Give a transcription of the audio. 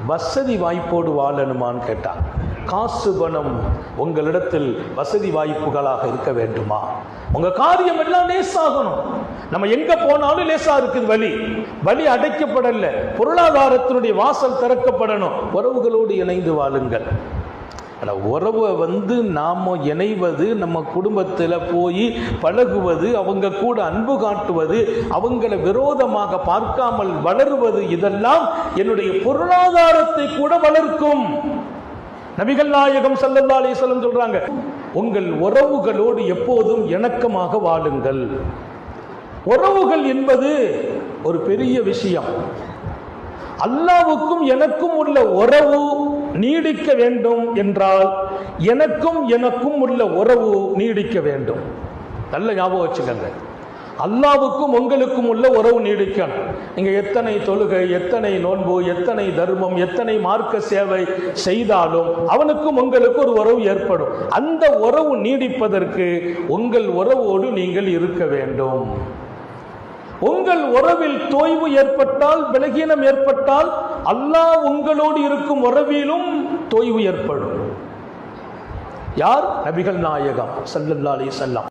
வசதி வாய்ப்போடு வாழணுமான்னு கேட்டான். காசு பணம் உங்களிடத்தில் வசதி வாய்ப்புகளாக இருக்க வேண்டுமா? உங்க காரியம் எல்லாம் லேசாகணும். நம்ம எங்க போனாலும் லேசா இருக்குது, வழி அடைக்கப்படல. பொருளாதாரத்தினுடைய வாசல் திறக்கப்படணும். உறவுகளோடு இணைந்து வாழுங்கள். உறவை நாம இணைவது, நம்ம குடும்பத்தில் போய் பழகுவது, அவங்க கூட அன்பு காட்டுவது, அவங்களை விரோதமாக பார்க்காமல் வளருவது, இதெல்லாம் என்னுடைய பொருளாதாரத்தை கூட வளர்க்கும். நபிகள் நாயகம் ஸல்லல்லாஹு அலைஹி வஸல்லம் சொல்றாங்க, உங்கள் உறவுகளோடு எப்போதும் இணக்கமாக வாழுங்கள். உறவுகள் என்பது ஒரு பெரிய விஷயம். அல்லாஹ்வுக்கும் எனக்கும் உள்ள உறவு நீடிக்க வேண்டும் என்றால் எனக்கும் உள்ள உறவு நீடிக்க வேண்டும். நல்ல ஞாபகம் வச்சுக்கங்க. அல்லாஹ்வுக்கும் உங்களுக்கும் உள்ள உறவு நீடிக்கணும். நீங்க எத்தனை தொழுகை, எத்தனை நோன்பு, எத்தனை தர்மம், எத்தனை மார்க்க சேவை செய்தாலும் அவனுக்கும் உங்களுக்கு ஒரு உறவு ஏற்படும். அந்த உறவு நீடிப்பதற்கு உங்கள் உறவோடு நீங்கள் இருக்க வேண்டும். உங்கள் உறவில் தோய்வு ஏற்பட்டால், பலகீனம் ஏற்பட்டால், அல்லாஹ் உங்களோடு இருக்கும் உறவிலும் தோய்வு ஏற்படும். யார்? நபிகள் நாயகம் ஸல்லல்லாஹு அலைஹி வஸல்லம்.